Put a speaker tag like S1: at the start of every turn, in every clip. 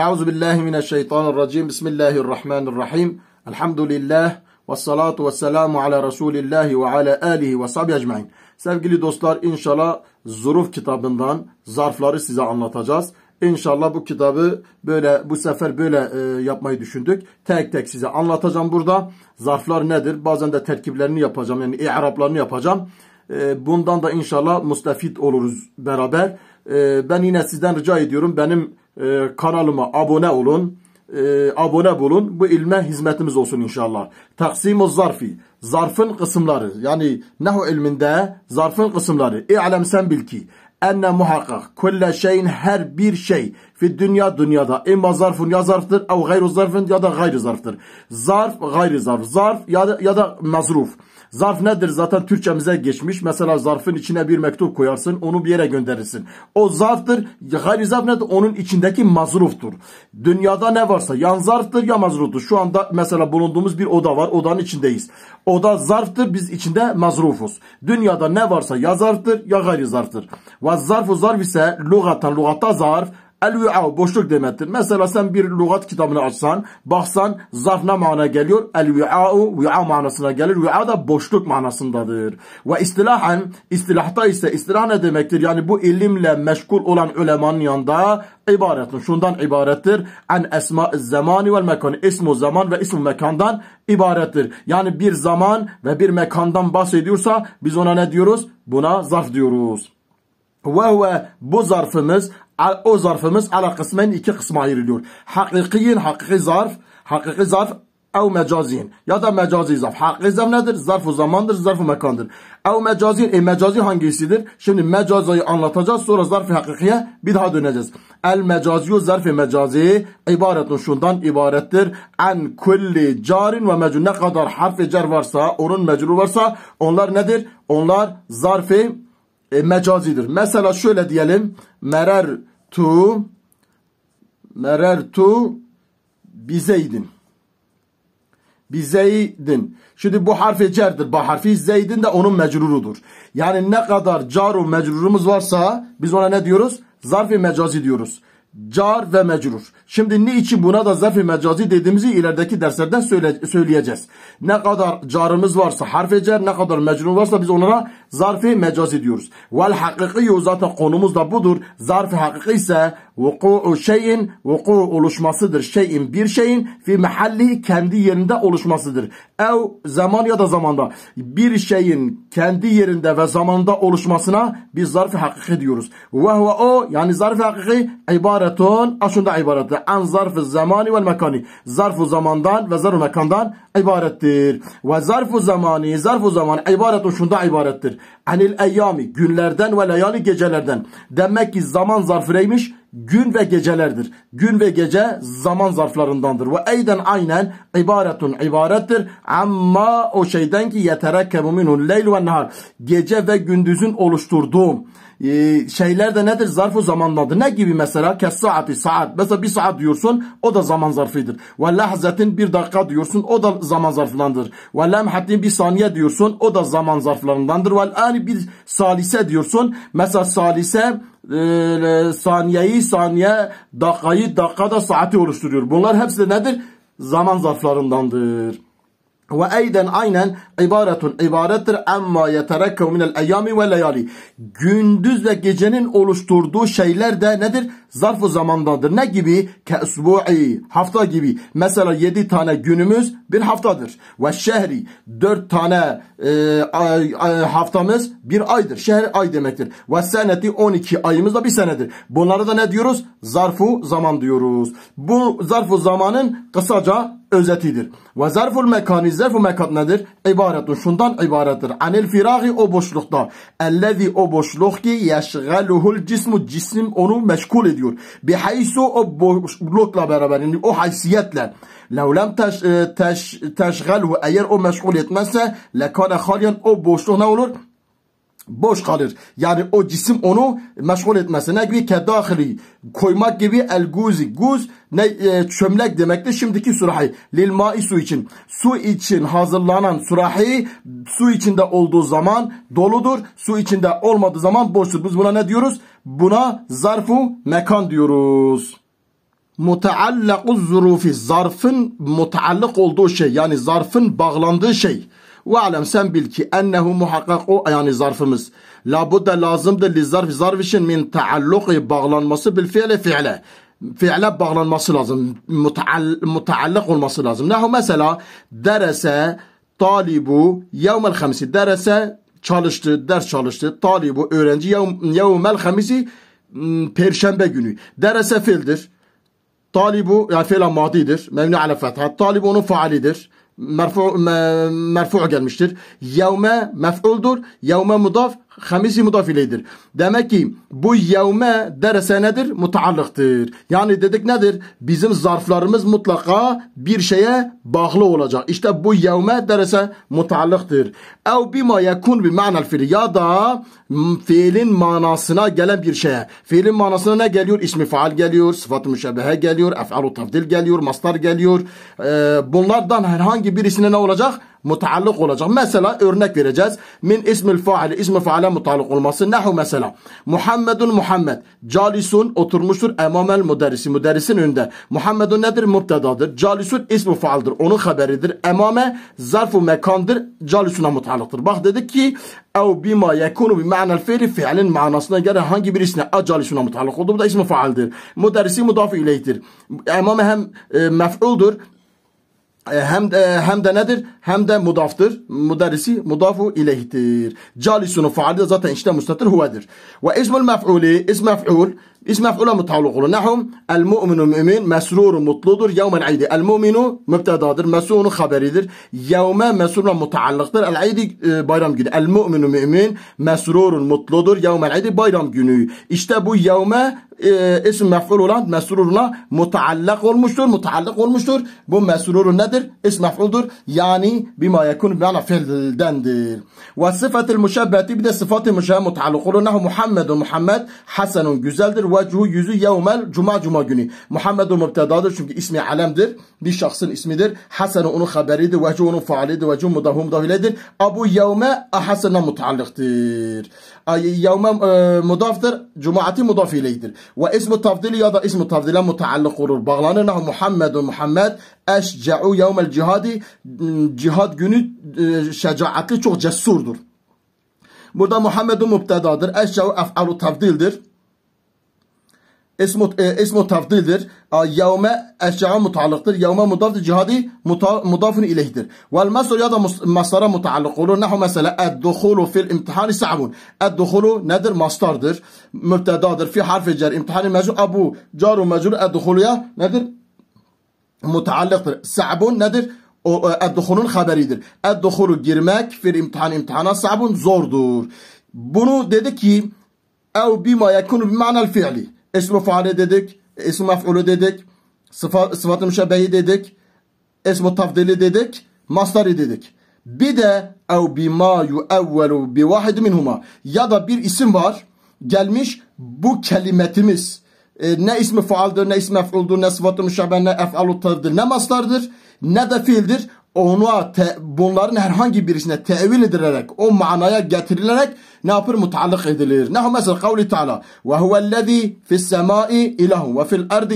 S1: Euzubillahimineşşeytanirracim. Bismillahirrahmanirrahim. Elhamdülillah. Ve salatu ve selamu ala Resulillahi ve ala alihi ve sahbihi ecmaîn. Sevgili dostlar, inşallah Zuruf kitabından zarfları size anlatacağız. İnşallah bu kitabı bu sefer yapmayı düşündük. Tek tek size anlatacağım burada. Zarflar nedir? Bazen de terkiplerini yapacağım. Yani i'rablarını yapacağım. Bundan da inşallah müstefit oluruz beraber. Ben yine sizden rica ediyorum. Benim kanalıma abone olun. Abone bulun. Bu ilme hizmetimiz olsun inşallah. Taksimu zarfi. Zarfın kısımları. Yani nahu ilminde zarfın kısımları. İ'lem sen bil ki enne muhakkak kulle şeyin her bir şey fi dünyada imma zarfun ya zarftır ev gayru zarfın ya da gayri zarftır. Zarf gayri zarf. Zarf ya da mazruf. Zarf nedir? Zaten Türkçemize geçmiş. Mesela zarfın içine bir mektup koyarsın, onu bir yere gönderirsin. O zarftır. Gayri zarf nedir? Onun içindeki mazruftur. Dünyada ne varsa ya zarftır ya mazruftur. Şu anda mesela bulunduğumuz bir oda var. Odanın içindeyiz. Oda zarftır. Biz içinde mazrufuz. Dünyada ne varsa ya zarftır ya gayri zarftır. Ve zarfu zarf ise lugatta zarf. El-vi'a boşluk demektir. Mesela sen bir lügat kitabını açsan, baksan zarf ne mana geliyor? El-vi'a'u vi'a manasına gelir. Vi'a da boşluk manasındadır. Ve istilahta ise istilah ne demektir? Yani bu ilimle meşgul olan ulemanın yanında ibarettir. Şundan ibarettir. An esma'z zamani vel mekan. İsmu zaman ve ismu mekandan ibarettir. Yani bir zaman ve bir mekandan bahsediyorsa biz ona ne diyoruz? Buna zarf diyoruz. Ve bu zarfımız o zarfımız ala kısmen iki kısma ayrılıyor. Hakiki zarf ev mecaziyin ya da mecazi zarf. Hakiki zarf nedir? Zarf-ı zamandır, zarf-ı mekandır. Ev mecaziyin, mecazi hangisidir? Şimdi mecazayı anlatacağız, sonra zarf-ı hakikiye bir daha döneceğiz. El mecaziyu zarf-ı mecazi ibaretun şundan ibarettir. En kulli carin ve mecrur. Ne kadar harf-i cer varsa, onun mecrur varsa onlar nedir? Onlar zarf-ı mecazidir. Mesela şöyle diyelim. Merertu bizeydin. Şimdi bu harfi cerdir. Bu harfi zeydin de onun mecrurudur. Yani ne kadar caru mecrurumuz varsa biz ona ne diyoruz? Zarf-ı mecazi diyoruz. Car ve mecrur. Şimdi niçin buna da zarf-ı mecazi dediğimizi ilerideki derslerden söyleyeceğiz. Ne kadar carımız varsa harf-i cer, ne kadar mecrur varsa biz onlara zarf-ı mecazi diyoruz. Vel hakiki zaten konumuz da budur. Zarf-ı hakiki ise vuku oluşmasıdır. Bir şeyin fi mahalli kendi yerinde oluşmasıdır. Ev zaman ya da zamanda. Bir şeyin kendi yerinde ve zamanında oluşmasına biz zarf-ı hakiki diyoruz. Ve o yani zarf-ı hakiki ibaretun aşunda ibarettir. An zarf-ı zamani vel mekani. Zarf-ı zamandan ve zarf-ı mekandan ibarettir. Ve zarf-ı zaman ibaretun şunda ibarettir. Anil eyyami günlerden ve leyali gecelerden. Demek ki zaman zarfı neymiş? Gün ve gecelerdir. Gün ve gece zaman zarflarındandır. Ve eyden aynen ibarettir. Amma o şeyden ki yeterekkebu minhul leyl ve nehar. Gece ve gündüzün oluşturduğu şeyler de nedir? Zarf-ı zamandadır. Ne gibi mesela? Saat. Mesela bir saat diyorsun, o da zaman zarfıdır. Ve lahzetin bir dakika diyorsun, o da zaman zarflarındandır. Ve lemhatin bir saniye diyorsun, o da zaman zarflarındandır. Ve ani bir salise diyorsun. Mesela salise saniye, dakikada saati oluşturuyor. Bunlar hepsi de nedir? Zaman zarflarındandır. Ve eyden aynen ibarettir amma yeterekkev minel eyyami ve leyali. Gündüz ve gecenin oluşturduğu şeyler de nedir? Zarf-ı zamandadır. Ne gibi? Ke'sbu'i, hafta gibi. Mesela 7 tane günümüz bir haftadır. Ve şehri, 4 tane haftamız bir aydır. Şehir ay demektir. Ve seneti, 12 ayımız da bir senedir. Bunlara da ne diyoruz? Zarf-ı zaman diyoruz. Bu zarf-ı zamanın kısaca özetidir. Ve zarf-ı mekani, zarf-ı mekan nedir? İbaretun şundan ibarettir. Anil firahi o boşlukta. Ellezi o boşluk ki yeşgaluhul cisim onu meşgul ediyor. Bihaysu o boşlukla beraber, yani o haysiyetle. Lev lem teşgalhu, eğer o meşgul etmezse lekane haliyen o boşluk ne olur? Boş kalır. Yani o cisim onu meşgul etmesi. Ne gibi? Kedahili. Koymak gibi el-guzi. Guz çömlek demektir. Şimdiki surahi. Lil-ma'i su için. Su için hazırlanan surahi su içinde olduğu zaman doludur. Su içinde olmadığı zaman boştur. Biz buna ne diyoruz? Buna zarfu mekan diyoruz. Muteallaku zurufi, zarfın muteallık olduğu şey, yani zarfın bağlandığı şey. Ve alem, sen bil ki ennehu muhakkak, o yani zarfımız. Labudde lazımdır li zarf, zarf için min taalluki, bağlanması bil fiile fiile. Fiile bağlanması lazım. Muteallık olması lazım. Nehu mesela derese talibu yevmel hamisi. Derese çalıştı, ders çalıştı. Talibu öğrenci yevmel hamisi, perşembe günü. Derese fiildir. Talibu yani fiil madidir. Mebni ala fetha. Talibu onun faalidir. Merfu gelmiştir. Yevme mef'uldur. Yevme mudaf, hamisi mudaf ileydir. Demek ki bu yevme derese nedir? Mutaallıktır. Yani dedik nedir? Bizim zarflarımız mutlaka bir şeye bağlı olacak. İşte bu yevme derese mutaallıktır. Ev bima yekun bi ma'nel fiil, ya da fiilin manasına gelen bir şeye. Fiilin manasına ne geliyor? İsmi faal geliyor, sıfat-ı müşebbehe geliyor, ef'al-u tafdil geliyor, mastar geliyor. Bunlardan herhangi birisine ne olacak? Mutaallık olacak. Mesela örnek vereceğiz. Min ismil faali, ismi faale mutaallık olması. Nehu mesela. Muhammedun Muhammed. Calisun oturmuştur. Emamel müderrisi. Müderrisin önünde. Muhammedun nedir? Mubtedadır. Calisun ismi faaldir. Onun haberidir. Emame zarfu mekandır. Calisuna mutaallıktır. Bak dedik ki ev bima yekunu bi ma'nel fiili, fiilin manasına göre hangi birisine calisuna mutaallık oldu. Bu da ismi faaldir. Müderrisi mudafi ileyhtir. Emame hem mef'uldur. Hem de nedir? Hem de mudaftır. Mudarrisi mudafu ileyhtir. Calisunu faali zaten işte müstatir huvedir. Ve ismul mef'uli, ism mef'ul, ism mef'ula mutaallık olur. Nahum el mu'minu mümin, mesrurun mutludur. Yevmel idi. El mu'minu mübtedadır. Mesrurun haberidir. Yevme mesrurla mutaallıktır. El idi bayram günü. El mu'minu mümin, mesrurun mutludur. Yevmel idi bayram günü. İşte bu yevme isim mef'ul olan mesruruna mutaallık olmuştur. Mutaallık olmuştur. Bu mesrurun nedir? İsm mef'uldur. Yani bima yekun bima'na fiildendir. Ve sıfatil müşebbeti, bir de sıfatı müşebbe mutaallık olur. Nehu Muhammedun Muhammed hasenun güzeldir. Vecuhu yüzü yevmel cuma günü. Muhammedun mübtedadır çünkü ismi alemdir. Bir şahsın ismidir. Hasenun onun haberidir. Vecuhu onun faalidir. Vecuhu mudafiledir. Abu yevme hasenun mutaallıktır. Yevme mudaftır. Cumaati mudaf ileydir. Ve ismi tafdili ya da ismi tafdile mutaallık olur. Bağlanır. Nehu Muhammedun Muhammed eşce'u yevmel cihadi, cihad günü şecaatli, çok cesurdur. Burada Muhammedun mübtedadır. Eşce'u ef'alu tafdildir. İsmu tafdildir. Yevme eşce'u mutaallıktır. Yevme mudaftır. Cihadi mudafın ileyhtir. Vel masur ya da masara mutaallık olur. Nehu mesela edduhulu fil imtihani sa'bun. Edduhulu nedir? Mastardır. Mübtedadır. Fi harfi cer. İmtihani mecrur. Abu caru mecrur. Edduhuluya nedir? Mutaallıktır. Sa'bun nedir? O edduhulun haberidir. Edduhulu girmek, fil imtihana sa'bun zordur. Bunu dedik ki ev bima yekunu bima'nel fiili. İsmi faali dedik, ismi mef'ulü dedik, sıfat-ı müşebbehi dedik, ismi tafdili dedik, mastarı dedik. Bir de ev bima yuevvelu bi vahid minhuma, ya da bir isim var gelmiş, bu kelimetimiz ne ismi faaldir, ne ismi mef'uldur, ne sıfat-ı müşebbehi, ne ef'alu tafdil, ne mastardır, ne de fiildir. Ona bunların herhangi birisine tevil edilerek, o manaya getirilerek ne yapır? Mutaallık edilir. Nehu mesela kavli Teala ve huvellezî fissemâi ilahun ve fil ardi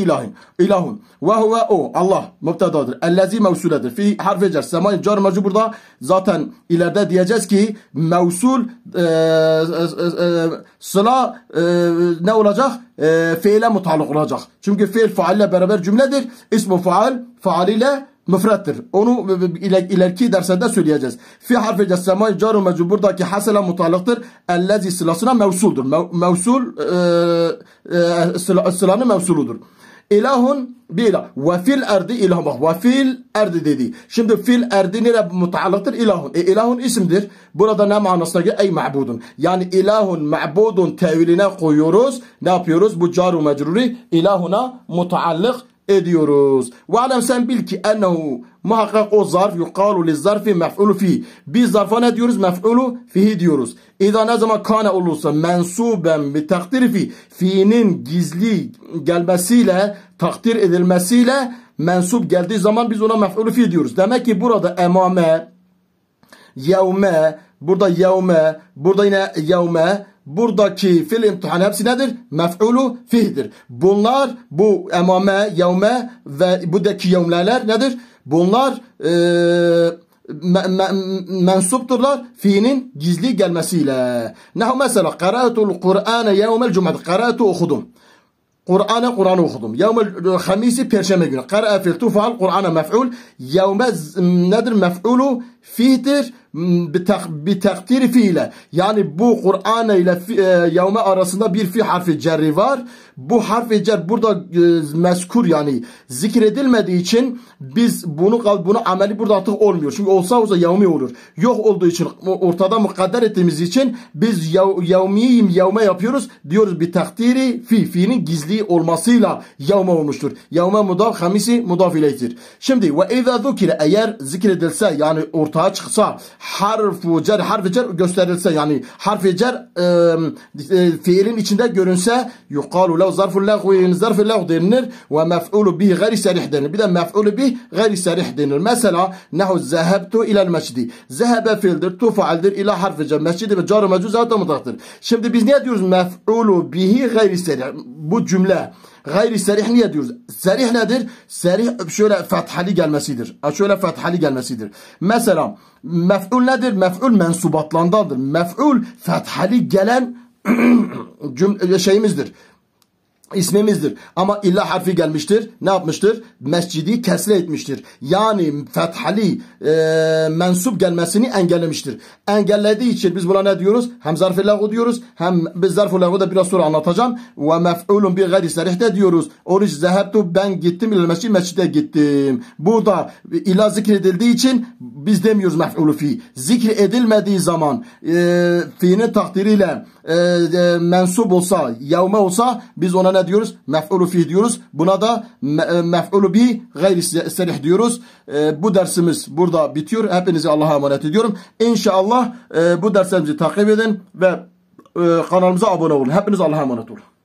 S1: ilahun ve huve o Allah mübtedadır. Ellezî mevsuledir. Fi harfi cer. Semâi car mecrur, burada zaten ileride diyeceğiz ki mevsul sıla ne olacak? Fiile mutaallık olacak. Çünkü fiil faalle beraber cümledir. İsmu faal faaliyle müfrettir. Onu ileriki derslerde söyleyeceğiz. Fi harfi cessemâi car mecrur, buradaki hasela mutaallıktır. Ellezî sılasına mevsuldur. Mevsul sılanın mevsuludur. İlahun bir ilah. Ve fil erdi ilah. Bak ve fil erdi dedi. Şimdi fil erdi nere mutaallıktır? İlahun. İlahun isimdir. Burada ne manasına geliyor? Ey ma'budun. Yani ilahun ma'budun teviline koyuyoruz. Ne yapıyoruz? Bu caru mecruri ilahuna mutaallık ediyoruz. Ve alem, sen bil ki ennehu muhakkak o zarf yukalu li zarfi mef'ulu fi. Biz zarfa ne diyoruz? Mef'ulu fihi diyoruz. İza ne zaman kâne olursa mensuben bi takdiri fi. Fi'nin gizli gelmesiyle, takdir edilmesiyle mensup geldiği zaman biz ona mef'ulu fi diyoruz. Demek ki burada emame, yevme, burada yevme, burada yine yevme, buradaki fiil imtihan hepsi nedir? Mef'ulu fihdir. Bunlar bu emame, yevme ve buradaki yevmeler nedir? Bunlar mensupturlar fiilin gizli gelmesiyle. Nahu mesela qara'tul Kur'ane yevmel cum'at. Qara'tu okudum. Kur'an'ı okudum. Yevmel hamisi perşembe günü. Qara'a fiil tufaal, Kur'an'a mef'ul. Yevme nedir? Mef'ulu fihdir. Bir takdiri fiile. Yani bu Kur'an ile yevme arasında bir fi harfi cerri var. Bu harfi cer burada mezkur yani zikredilmediği için biz bunu ameli burada artık olmuyor. Çünkü olsa yevmi olur. Yok olduğu için ortada mukadder ettiğimiz için biz yevme yapıyoruz. Diyoruz bir takdiri fiilin gizli olmasıyla yevme olmuştur. Yevme mudaf, hamisi mudaf ileyhtir. Şimdi ve izâ zukire eğer zikredilse yani ortaya çıksa harf-i cer gösterilse yani harf-i cer fiilin içinde görünse yuqalu lev zarful leğ denilir ve mef'ulu bih gayri serih denilir. Bir de mef'ulu bih gayri serih denilir. Mesela nehu zehebtu ilel mescidi. Zehebe fiildir, tu faaldir, ila harf-i cer. Mescidi ve car-ı mecuz zaten mutaktır. Şimdi biz ne diyoruz? Mef'ulu bihi gayri serih. Bu cümle gayri serih niye diyoruz? Serih nedir? Serih şöyle fethali gelmesidir. Şöyle fethali gelmesidir. Mesela mef'ul nedir? Mef'ul mensubatlandandır. Mef'ul fethali gelen şeyimizdir. İsmimizdir. Ama illa harfi gelmiştir. Ne yapmıştır? Mescidi kesre etmiştir. Yani fethali mensup gelmesini engellemiştir. Engellediği için biz buna ne diyoruz? Hem zarf-ı leğu diyoruz. Hem biz zarf-ı leğu da biraz sonra anlatacağım. Ve mef'ulun bir gayri serih de diyoruz. Oruç zehebtu ben gittim ile mescide gittim. Burada illa zikredildiği için biz demiyoruz mef'ulu fi. Zikredilmediği zaman fiilin takdiriyle mensup olsa, yevme olsa biz ona ne diyoruz? Mef'ulu fih diyoruz. Buna da mef'ulu bi gayri serih diyoruz. Bu dersimiz burada bitiyor. Hepinizi Allah'a emanet ediyorum. İnşallah bu derslerimizi takip edin ve kanalımıza abone olun. Hepiniz Allah'a emanet olun.